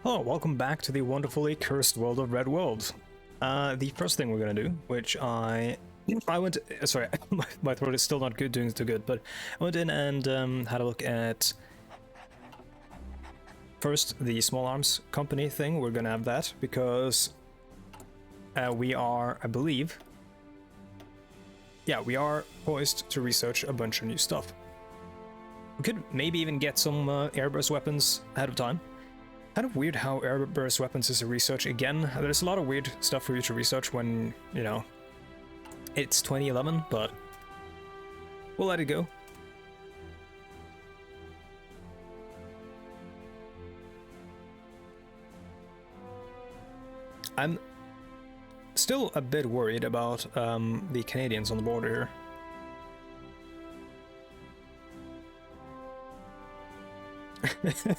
Hello, welcome back to the wonderfully cursed world of Red World. The first thing we're gonna do, which I went, sorry, my throat is still not good, doing too good, but I went in and had a look at first the small arms company thing. We're gonna have that because we are, I believe, yeah, we are poised to research a bunch of new stuff. We could maybe even get some airburst weapons ahead of time. Kind of weird how airburst weapons is a research again. There's a lot of weird stuff for you to research when, you know, it's 2011, but we'll let it go. I'm still a bit worried about the Canadians on the border here.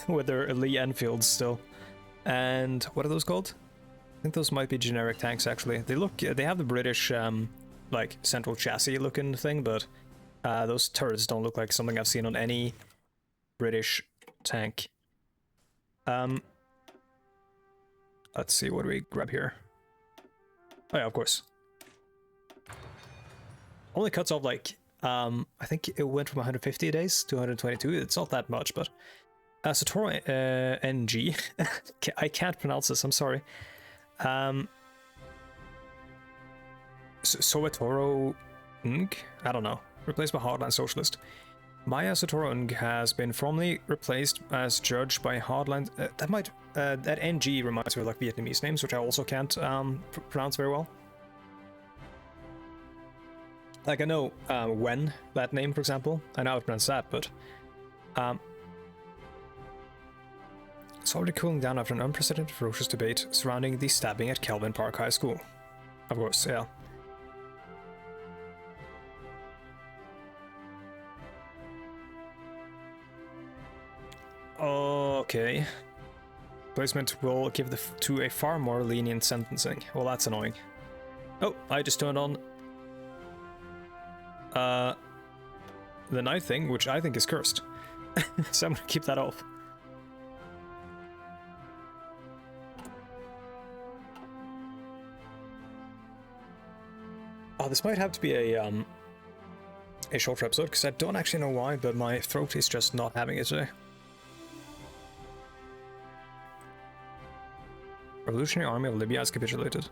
With their Lee Enfields still. And what are those called? I think those might be generic tanks actually. They have the British like central chassis looking thing, but those turrets don't look like something I've seen on any British tank. Let's see, what do we grab here? Oh yeah, of course. Only cuts off like I think it went from 150 days to 122. It's not that much, but Satoru NG. I can't pronounce this, I'm sorry. Soetoro Ng? I don't know. Replaced by Hardline Socialist. Maya Satoru Ng has been formally replaced as judge by Hardline. That NG reminds me of like Vietnamese names, which I also can't pronounce very well. Like I know Wen, that name, for example. I know how to pronounce that, but it's already cooling down after an unprecedented ferocious debate surrounding the stabbing at Kelvin Park High School. Of course, yeah. Okay. Placement will give to a far more lenient sentencing. Well, that's annoying. Oh, I just turned on the night thing, which I think is cursed. So I'm gonna keep that off. Oh, this might have to be a shorter episode, because I don't actually know why, but my throat is just not having it today. Revolutionary Army of Libya has capitulated.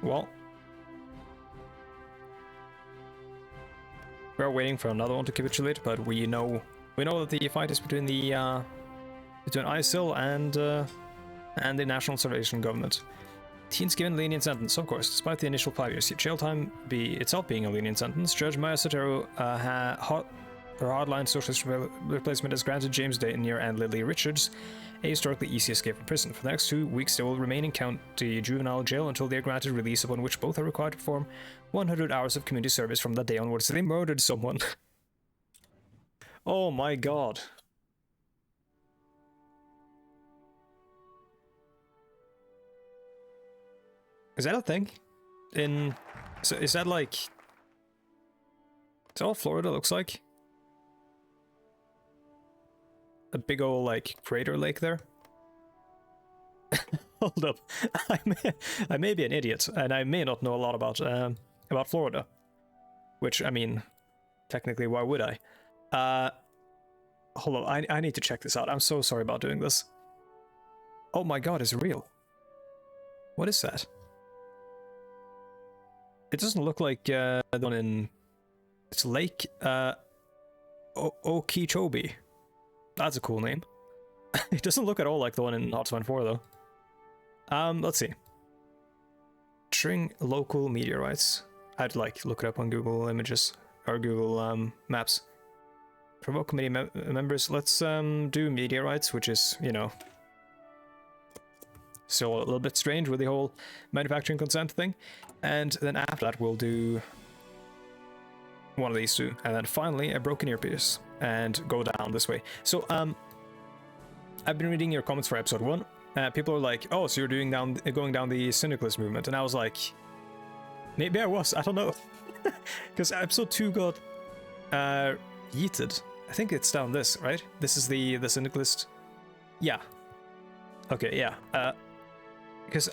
Well, we're waiting for another one to capitulate, but we know that the fight is between the between ISIL and the National Salvation Government. Teens given lenient sentence, of course, despite the initial 5 years jail time itself being a lenient sentence. Judge Maya Sotero, her hardline socialist replacement has granted James Dayton and Lily Richards a historically easy escape from prison. For the next 2 weeks, they will remain in county juvenile jail until they are granted release, upon which both are required to perform 100 hours of community service from that day onwards. They murdered someone. Oh my god. Is that a thing? Is that like... Is that all Florida looks like? A big old, like, crater lake there? Hold up. I may be an idiot, and I may not know a lot about Florida. Which, I mean, technically, why would I? Hold on, I need to check this out. I'm so sorry about doing this. Oh my god, it's real. What is that? It doesn't look like the one in... It's Lake Okeechobee. That's a cool name. It doesn't look at all like the one in Hot 4 though. Let's see. String local meteorites. I'd like look it up on Google Images or Google Maps. Provoke committee members. Let's do meteorites, which is, you know, still a little bit strange with the whole manufacturing consent thing. And then after that, we'll do one of these two. And then finally, a broken earpiece. And go down this way. So, I've been reading your comments for episode 1. People are like, oh, so you're going down the syndicalist movement. And I was like, maybe I was. I don't know. Because episode 2 got yeeted I think it's down this, right? This is the syndicalist. Yeah. Okay, yeah. Because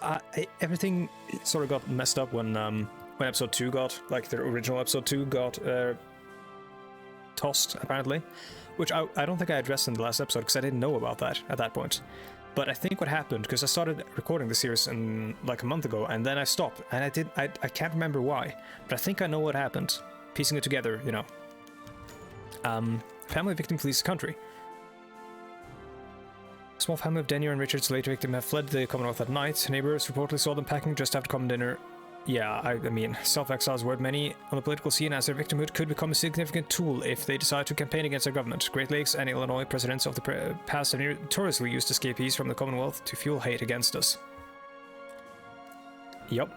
everything sort of got messed up when episode 2 got, like the original episode 2 got tossed, apparently. Which I don't think I addressed in the last episode because I didn't know about that at that point. But I think what happened, because I started recording the series in like a month ago, and then I stopped, and I can't remember why, but I think I know what happened. Piecing it together, you know. Family victim flees the country. A small family of Denier and Richard's late victim have fled the Commonwealth at night. Neighbors reportedly saw them packing just after common dinner. Yeah, I mean, self-exiles word many on the political scene, as their victimhood could become a significant tool if they decide to campaign against their government. Great Lakes and Illinois presidents of the past have notoriously used escapees from the Commonwealth to fuel hate against us. Yup.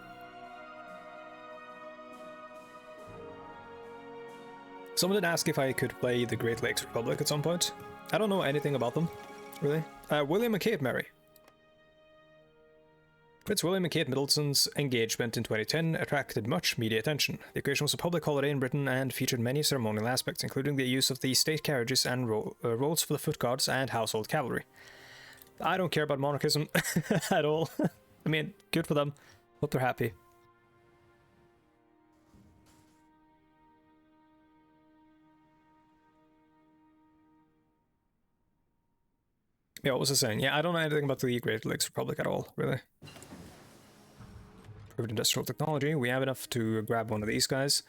Someone did ask if I could play the Great Lakes Republic at some point. I don't know anything about them, really. William and Kate marry. Prince William and Kate Middleton's engagement in 2010 attracted much media attention. The occasion was a public holiday in Britain and featured many ceremonial aspects, including the use of the state carriages and roles for the foot guards and household cavalry. I don't care about monarchism at all. I mean, good for them. Hope they're happy. Yeah, what was I saying? Yeah, I don't know anything about the Great Lakes Republic at all, really. Improved industrial technology. We have enough to grab one of these guys.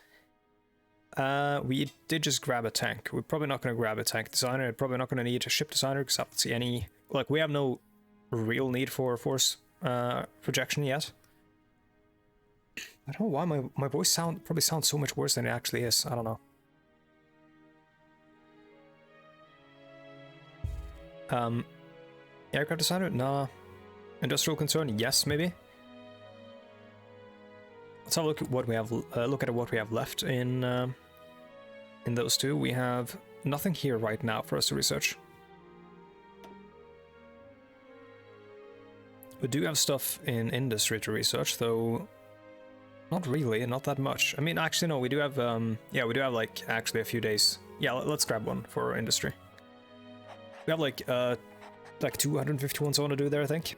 We did just grab a tank. We're probably not going to grab a tank designer. We're probably not going to need a ship designer because I don't see any... Like, we have no real need for force projection yet. I don't know why my voice probably sounds so much worse than it actually is. I don't know. Aircraft designer? Nah. Industrial concern? Yes, maybe. Let's have a look at what we have. What we have left in those two. We have nothing here right now for us to research. We do have stuff in industry to research, though. Not really, not that much. I mean, actually, no. We do have. Yeah, we do have like actually a few days. Yeah, let's grab one for industry. We have like 251 so on to do there, I think.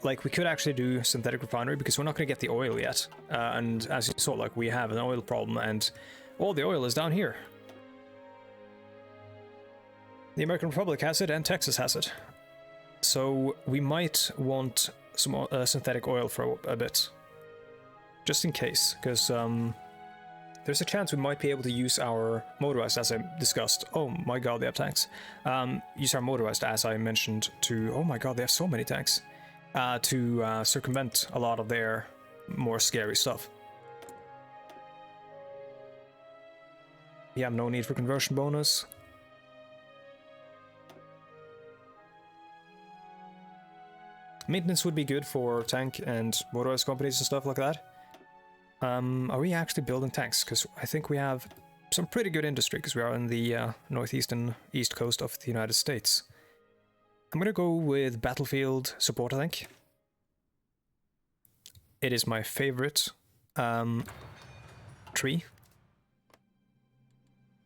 Like, we could actually do synthetic refinery because we're not going to get the oil yet. And as you saw, like, we have an oil problem and all the oil is down here. The American Republic has it and Texas has it. So we might want some synthetic oil for a bit. Just in case, because there's a chance we might be able to use our motorized, as I discussed. Oh my god, they have tanks. Use our motorized, as I mentioned, to... Oh my god, they have so many tanks. To circumvent a lot of their more scary stuff. We have no need for conversion bonus. Maintenance would be good for tank and motorized companies and stuff like that. Are we actually building tanks? Because I think we have some pretty good industry, because we are in the northeast and east coast of the United States. I'm gonna go with battlefield support, I think. It is my favorite tree.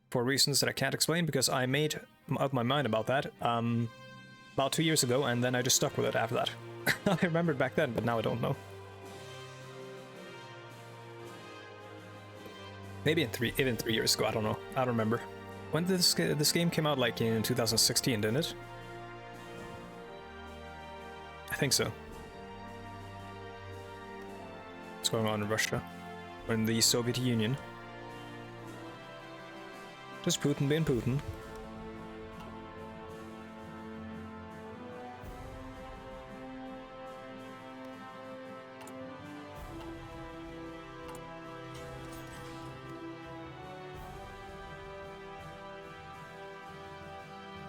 For reasons that I can't explain, because I made up my mind about that about 2 years ago, and then I just stuck with it after that. I remembered back then, but now I don't know. Maybe even 3 years ago, I don't know. I don't remember. When did this game came out, like in 2016, didn't it? I think so. What's going on in Russia? Or in the Soviet Union? Just Putin being Putin.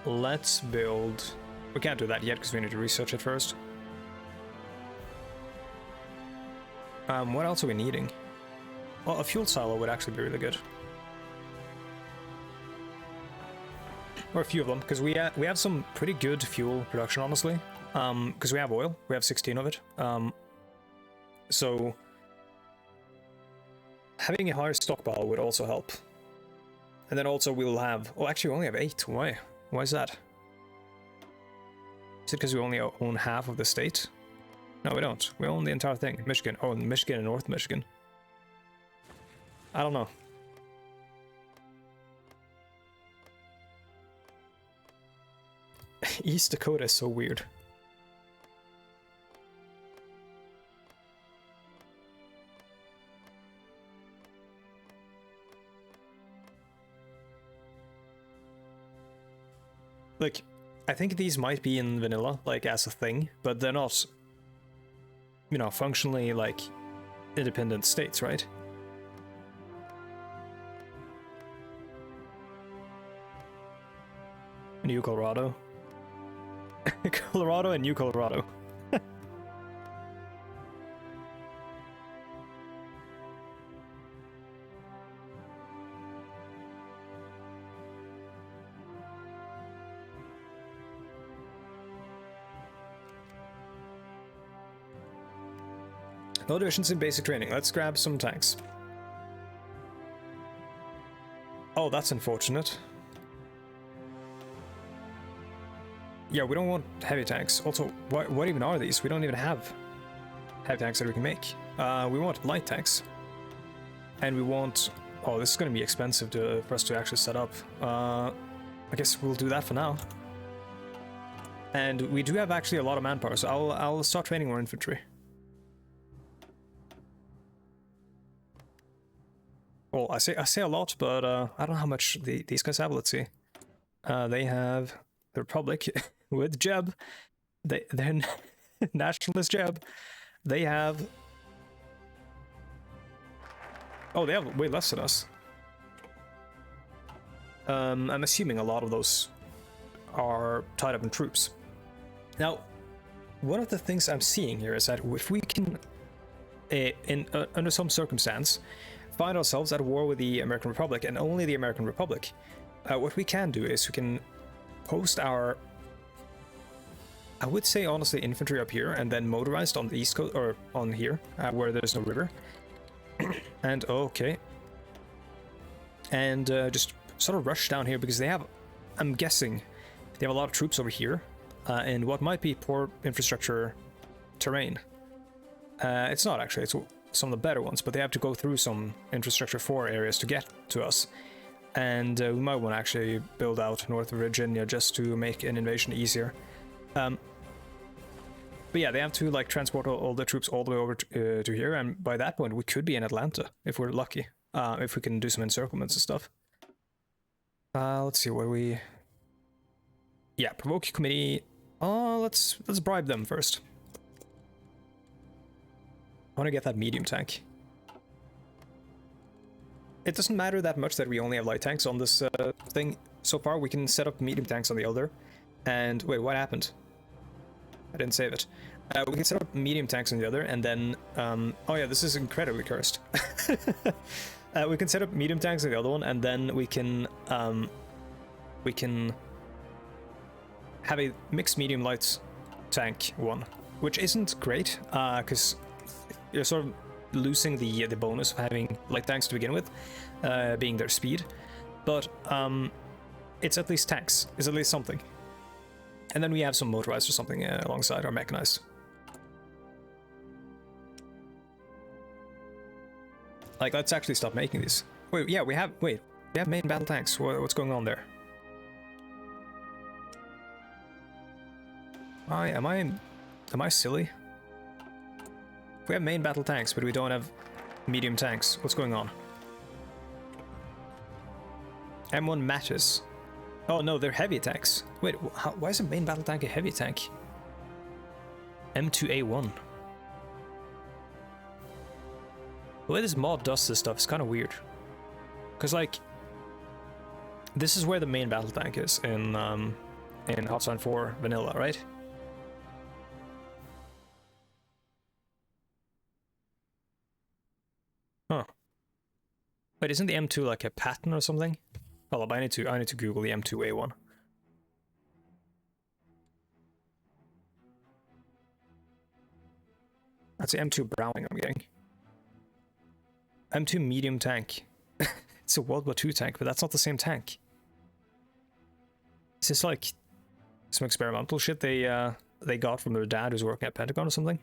Let's build... We can't do that yet because we need to research it first. What else are we needing? Well, a fuel silo would actually be really good. Or a few of them, because we have some pretty good fuel production, honestly. Because we have oil. We have 16 of it. So having a higher stockpile would also help. And then also we'll have... Oh, actually we only have 8. Why? Why is that? Is it because we only own half of the state? No, we don't. We own the entire thing. Michigan. Oh, Michigan and North Michigan. I don't know. East Dakota is so weird. Like, I think these might be in vanilla, like, as a thing, but they're not, you know, functionally, like, independent states, right? New Colorado. Colorado and New Colorado. No divisions in basic training. Let's grab some tanks. Oh, that's unfortunate. Yeah, we don't want heavy tanks. Also, what even are these? We don't even have heavy tanks that we can make. We want light tanks. And we want... Oh, this is going to be expensive for us to actually set up. I guess we'll do that for now. And we do have actually a lot of manpower, so I'll start training more infantry. Well, I say a lot, but I don't know how much these guys have. Let's see. They have the Republic with Jeb. They're nationalist Jeb. They have... Oh, they have way less than us. I'm assuming a lot of those are tied up in troops. Now, one of the things I'm seeing here is that if we can, under some circumstance, find ourselves at war with the American Republic, and only the American Republic, what we can do is we can post our, I would say honestly, infantry up here, and then motorized on the east coast, or on here, where there's no river. And okay. And just sort of rush down here, because they have, I'm guessing, they have a lot of troops over here, in what might be poor infrastructure terrain. It's not actually, it's some of the better ones, but they have to go through some infrastructure 4 areas to get to us. And we might want to actually build out north of Virginia just to make an invasion easier. But yeah, they have to like transport all the troops all the way over to here, and by that point we could be in Atlanta if we're lucky, if we can do some encirclements and stuff. Let's see what we... Yeah, provoke committee. Let's bribe them first. I want to get that medium tank. It doesn't matter that much that we only have light tanks on this thing so far. We can set up medium tanks on the other. And wait, what happened? I didn't save it. We can set up medium tanks on the other, and then... oh yeah, this is incredibly cursed. We can set up medium tanks on the other one, and then we can have a mixed medium light tank one, which isn't great, because you're sort of losing the bonus of having light tanks to begin with, being their speed, but it's at least tanks. It's at least something. And then we have some motorized or something alongside our mechanized. Like, let's actually stop making these. Wait, yeah, we have main battle tanks. What's going on there? Am I silly? We have main battle tanks, but we don't have medium tanks. What's going on? M1 matches. Oh no, they're heavy tanks. Wait, why is a main battle tank a heavy tank? M2A1. The way this mod does this stuff is kind of weird. Because like, this is where the main battle tank is in Hotline 4 vanilla, right? Huh. Wait, isn't the M2 like a pattern or something? Hold up, I need to Google the M2A1. That's the M2 Browning I'm getting. M2 medium tank. It's a World War II tank, but that's not the same tank. Is this like some experimental shit they got from their dad who's working at Pentagon or something?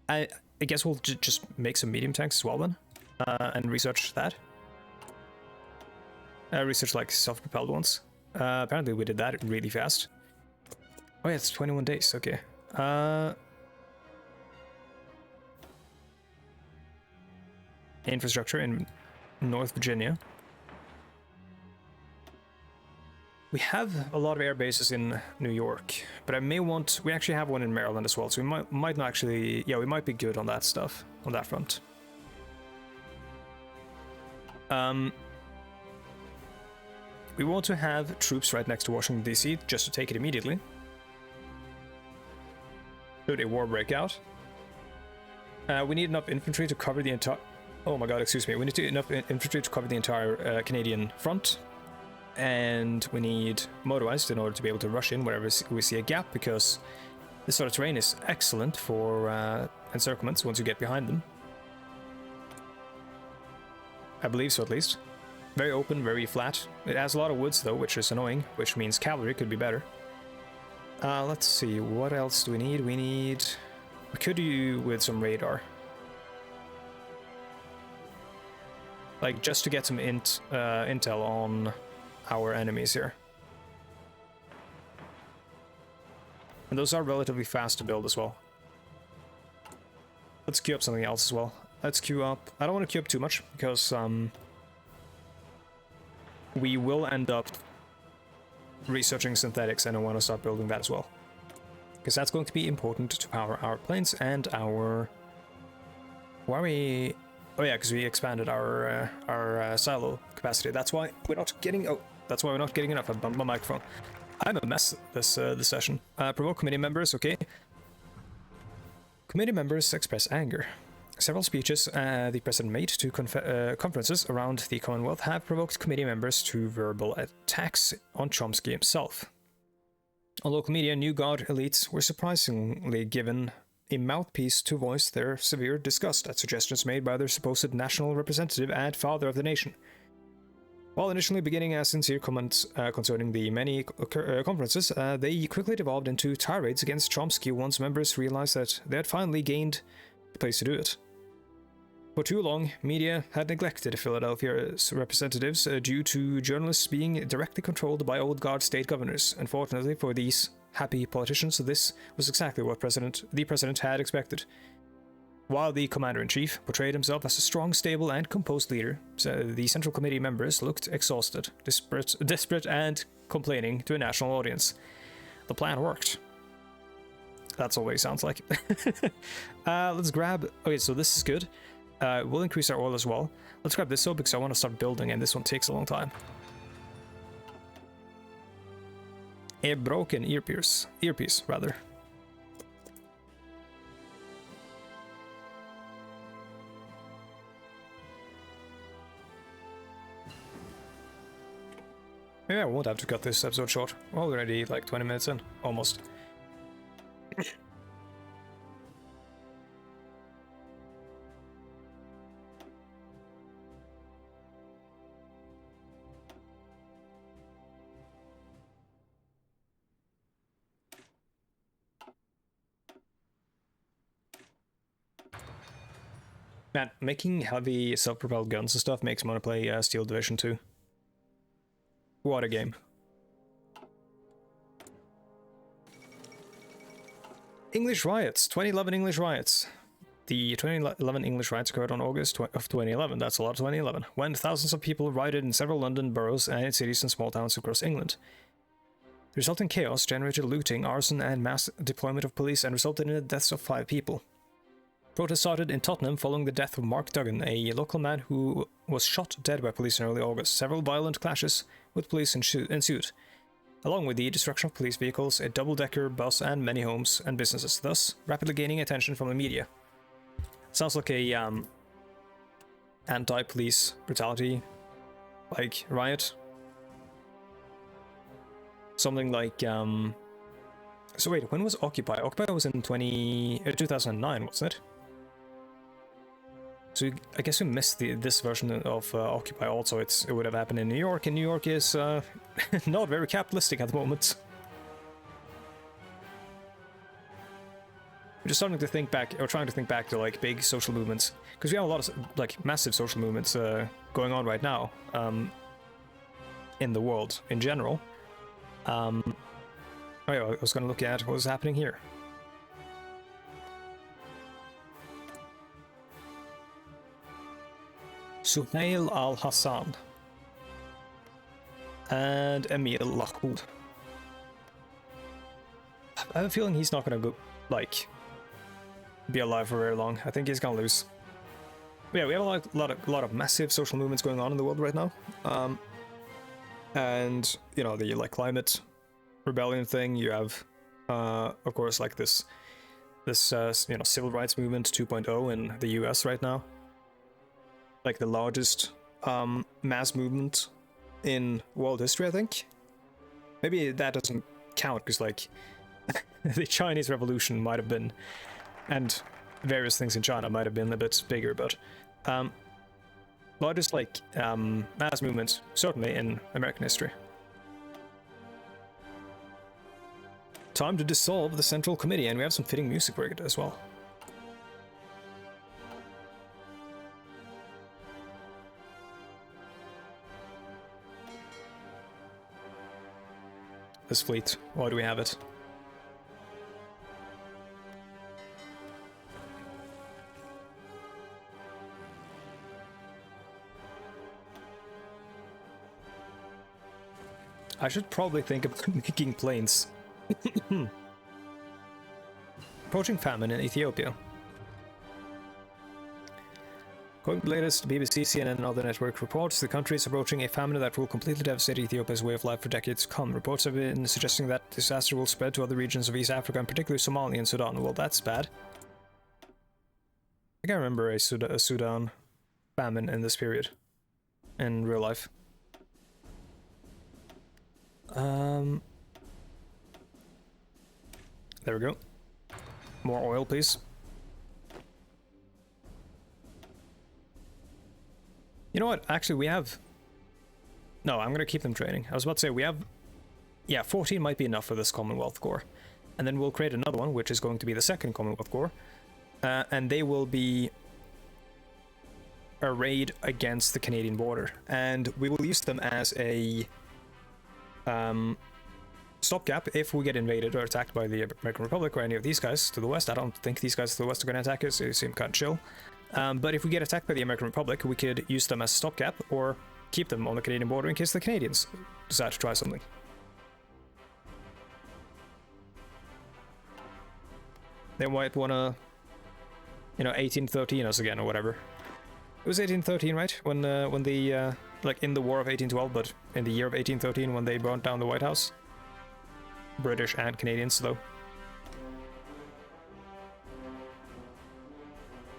I guess we'll just make some medium tanks as well then, and research that. Research like self-propelled ones. Apparently we did that really fast. Oh yeah, it's 21 days, okay. Infrastructure in North Virginia. We have a lot of air bases in New York, but I may want... We actually have one in Maryland as well, so we might not actually... Yeah, we might be good on that stuff, on that front. We want to have troops right next to Washington, D.C., just to take it immediately. Should a war break out. We need enough infantry to cover the entire... Oh my god, excuse me. We need enough infantry to cover the entire Canadian front. And we need motorized in order to be able to rush in wherever we see a gap, because this sort of terrain is excellent for encirclements once you get behind them. I believe so, at least. Very open, very flat. It has a lot of woods, though, which is annoying, which means cavalry could be better. Let's see, what else do we need? We could do with some radar. Like, just to get some intel on our enemies here. And those are relatively fast to build as well. Let's queue up something else as well. Let's queue up... I don't want to queue up too much, because we will end up researching synthetics, and I want to start building that as well. Because that's going to be important to power our planes and our... Why are we... Oh yeah, because we expanded our silo capacity. That's why we're not getting... Oh, that's why we're not getting enough. I bumped my microphone. I'm a mess this session. Provoke committee members, okay. Committee members express anger. Several speeches the president made to conferences around the Commonwealth have provoked committee members to verbal attacks on Chomsky himself. On local media, New Guard elites were surprisingly given a mouthpiece to voice their severe disgust at suggestions made by their supposed national representative and father of the nation. While initially beginning as sincere comments concerning the many conferences, they quickly devolved into tirades against Chomsky once members realized that they had finally gained the place to do it. For too long, media had neglected Philadelphia's representatives due to journalists being directly controlled by old guard state governors. Unfortunately for these happy politicians, this was exactly what the president had expected. While the commander-in-chief portrayed himself as a strong, stable, and composed leader, the Central Committee members looked exhausted, desperate, and complaining to a national audience. The plan worked. That's all what it sounds like. Let's grab... Okay, so this is good. We'll increase our oil as well. Let's grab this though, because I want to start building, and this one takes a long time. A broken earpiece, rather. Maybe I won't have to cut this episode short. We're already like 20 minutes in, almost. Man, making heavy self-propelled guns and stuff makes me want to play Steel Division 2. What a game. English riots. 2011 English riots. The 2011 English riots occurred on August of 2011. That's a lot of 2011. When thousands of people rioted in several London boroughs and in cities and small towns across England. The resulting chaos generated looting, arson, and mass deployment of police and resulted in the deaths of 5 people. Protests started in Tottenham following the death of Mark Duggan, a local man who was shot dead by police in early August. Several violent clashes with police ensued, along with the destruction of police vehicles, a double-decker bus, and many homes and businesses, thus rapidly gaining attention from the media. Sounds like a anti-police brutality, like, riot. Something like, So wait, when was Occupy? Occupy was in 2009, wasn't it? So I guess we missed this version of Occupy also. It would have happened in New York, and New York is not very capitalistic at the moment. We're just starting to think back, or trying to think back to like big social movements, because we have a lot of like massive social movements going on right now in the world in general. Oh yeah, I was going to look at what was happening here. Suhail al-Hassan and Emil Lahoud. I have a feeling he's not going to go, like, be alive for very long. I think he's going to lose. But yeah, we have a lot of massive social movements going on in the world right now. And, you know, the, like, climate rebellion thing. You have, of course, like this you know, civil rights movement 2.0 in the US right now. Like the largest mass movement in world history, I think. Maybe that doesn't count, because like the Chinese Revolution might have been, and various things in China might have been a bit bigger, but largest like mass movements certainly in American history. Time to dissolve the Central Committee, and we have some fitting music for it as well. This fleet, why do we have it? I should probably think about making planes. Approaching famine in Ethiopia. According to the latest BBC, CNN, and other network reports, the country is approaching a famine that will completely devastate Ethiopia's way of life for decades to come. Reports have been suggesting that disaster will spread to other regions of East Africa, and particularly Somalia and Sudan. Well, that's bad. I think I remember a Sudan famine in this period, in real life. There we go. More oil, please. You know what? Actually, we have... No, I'm going to keep them training. I was about to say, we have... Yeah, 14 might be enough for this Commonwealth Corps. And then we'll create another one, which is going to be the second Commonwealth Corps. And they will be arrayed against the Canadian border. And we will use them as a stopgap if we get invaded or attacked by the American Republic or any of these guys to the west. I don't think these guys to the west are going to attack us. They seem kind of chill. But if we get attacked by the American Republic, we could use them as a stopgap or keep them on the Canadian border in case the Canadians decide to try something. They might want to, you know, 1813 us again or whatever. It was 1813, right? When the like in the War of 1812, but in the year of 1813 when they burnt down the White House. British and Canadians, though.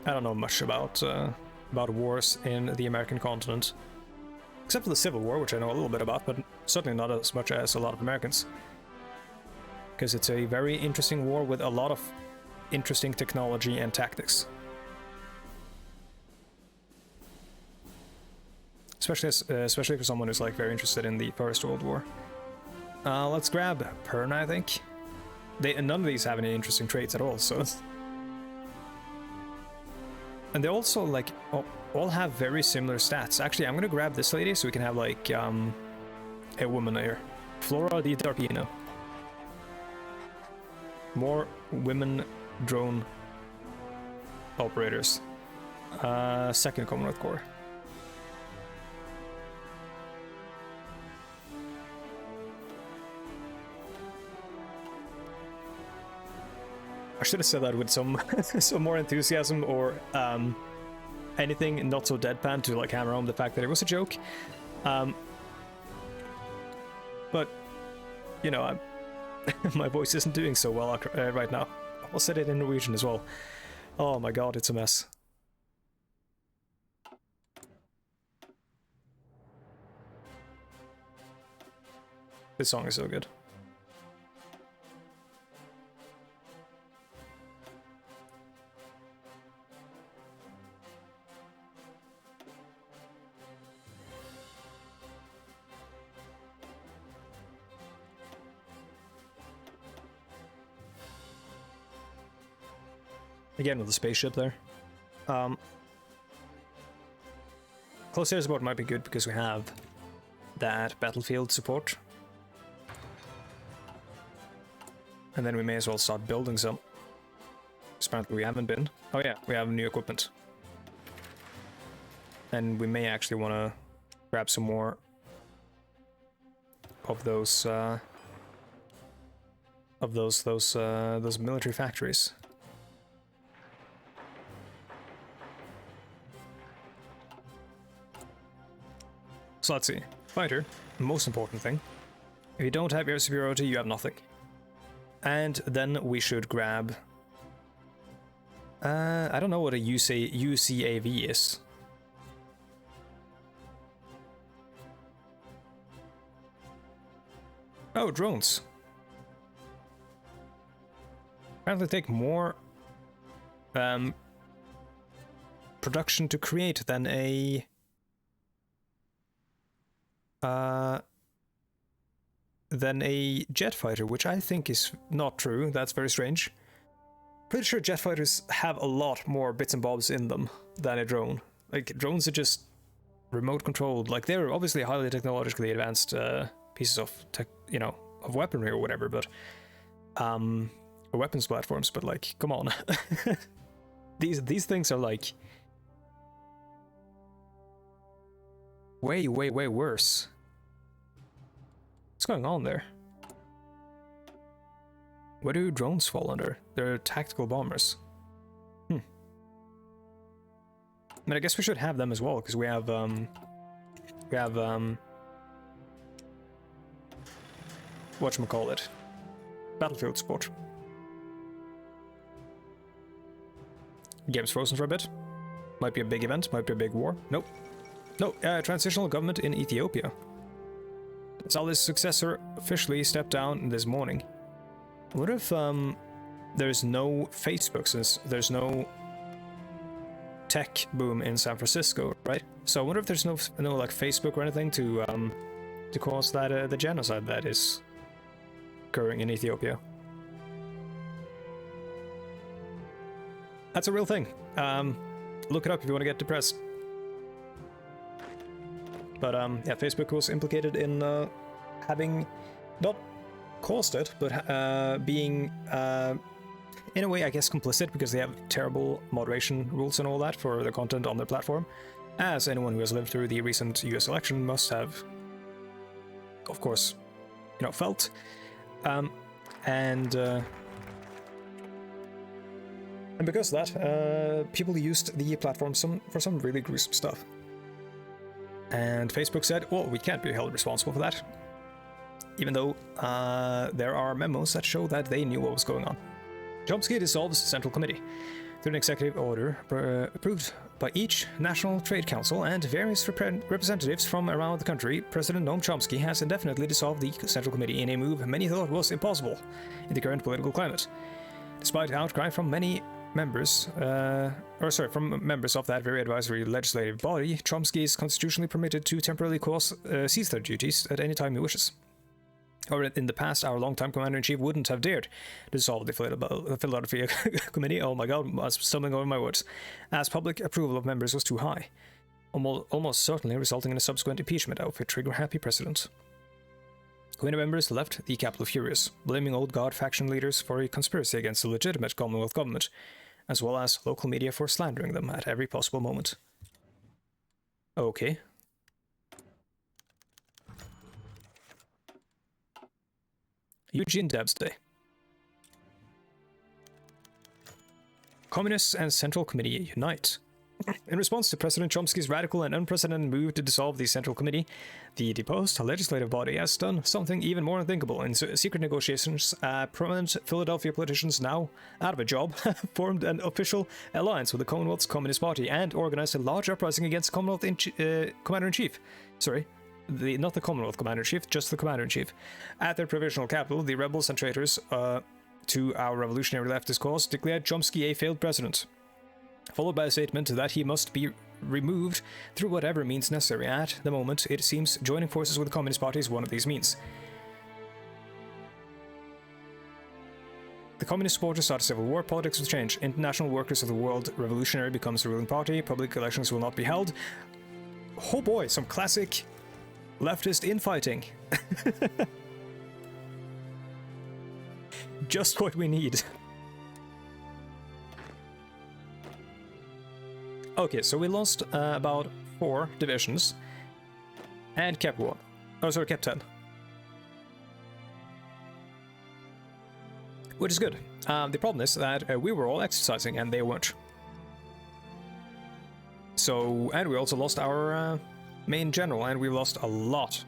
I don't know much about wars in the American continent, except for the Civil War, which I know a little bit about, but certainly not as much as a lot of Americans. Because it's a very interesting war with a lot of interesting technology and tactics. Especially for someone who's like very interested in the First World War. Let's grab Perna, I think. None of these have any interesting traits at all, so... And they also, like, all have very similar stats. Actually, I'm gonna grab this lady so we can have, like, a woman here. Flora di Darpino. More women drone operators. Second Commonwealth Corps. I should have said that with some some more enthusiasm or anything not so deadpan to like hammer home the fact that it was a joke. But you know, my voice isn't doing so well right now. I'll say it in Norwegian as well. Oh my god, it's a mess. This song is so good. Again with the spaceship there. Close air support might be good because we have that battlefield support. And then we may as well start building some. Apparently we haven't been. Oh yeah, we have new equipment. And we may actually want to grab some more of those military factories. So let's see. Fighter, the most important thing. If you don't have air superiority, you have nothing. And then we should grab... I don't know what a UCAV is. Oh, drones. Apparently take more production to create than a jet fighter, which I think is not true. That's very strange. Pretty sure jet fighters have a lot more bits and bobs in them than a drone. Like, drones are just remote controlled. Like, they're obviously highly technologically advanced pieces of of weaponry or whatever, but or weapons platforms, but like, come on. these things are like way worse. What's going on there? Where do drones fall under? They're tactical bombers. I mean, I guess we should have them as well, because we have whatchamacallit, battlefield support. Game's frozen for a bit. Might be a big event, might be a big war. Nope. No, transitional government in Ethiopia. Salih's successor officially stepped down this morning. What if there's no Facebook, since there's no tech boom in San Francisco, right? So I wonder if there's no like Facebook or anything to cause that the genocide that is occurring in Ethiopia. That's a real thing. Look it up if you want to get depressed. But yeah, Facebook was implicated in having not caused it, but being in a way, I guess, complicit, because they have terrible moderation rules and all that for the content on their platform, as anyone who has lived through the recent US election must have, of course, felt. And because of that, people used the platform for some really gruesome stuff. And Facebook said, well, we can't be held responsible for that. Even though there are memos that show that they knew what was going on. Chomsky dissolves the Central Committee through an executive order approved by each National Trade Council and various representatives from around the country. President Noam Chomsky has indefinitely dissolved the Central Committee in a move many thought was impossible in the current political climate. Despite outcry from many members, from members of that very advisory legislative body, Chomsky is constitutionally permitted to temporarily cease their duties at any time he wishes. Or in the past, our longtime commander-in-chief wouldn't have dared to dissolve the Philadelphia Committee. Oh my god, I was stumbling over my words. As public approval of members was too high, almost certainly resulting in a subsequent impeachment of a trigger-happy president. Committee members left the capital furious, blaming old guard faction leaders for a conspiracy against the legitimate Commonwealth government, as well as local media for slandering them at every possible moment. Okay. Eugene Debs Day. Communists and Central Committee unite. In response to President Chomsky's radical and unprecedented move to dissolve the Central Committee, the deposed legislative body has done something even more unthinkable. In secret negotiations, prominent Philadelphia politicians now out of a job formed an official alliance with the Commonwealth's Communist Party and organized a large uprising against Commonwealth Commander-in-Chief. Sorry. Not the Commonwealth Commander-in-Chief, just the Commander-in-Chief. At their provisional capital, the rebels and traitors to our revolutionary leftist cause declared Chomsky a failed president, followed by a statement that he must be removed through whatever means necessary. At the moment, it seems joining forces with the Communist Party is one of these means. The communist supporters start a civil war, politics will change. International Workers of the World Revolutionary becomes the ruling party, public elections will not be held. Oh boy, some classic leftist infighting. Just what we need. Okay, so we lost about 4 divisions and kept 1. Oh, sorry, kept 10. Which is good. The problem is that we were all exercising and they weren't. So, and we also lost our main general, and we lost a lot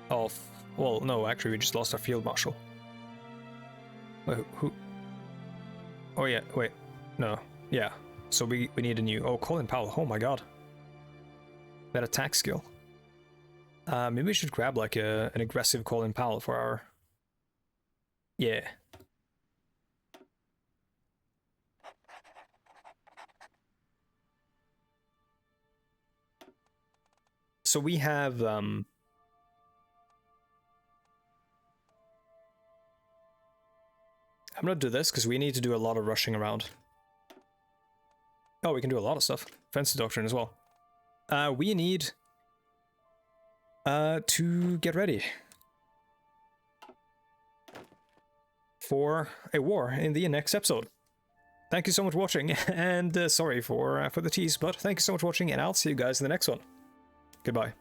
of... Well, no, actually we just lost our field marshal. Wait, who? Oh yeah, wait. No. Yeah. So we need a new... Oh, Colin Powell. Oh my god. That attack skill. Maybe we should grab like an aggressive Colin Powell for our... Yeah. So we have... I'm gonna do this because we need to do a lot of rushing around. Oh, we can do a lot of stuff. Offensive doctrine as well. We need to get ready for a war in the next episode. Thank you so much for watching, and sorry for the tease, but thank you so much for watching, and I'll see you guys in the next one. Goodbye.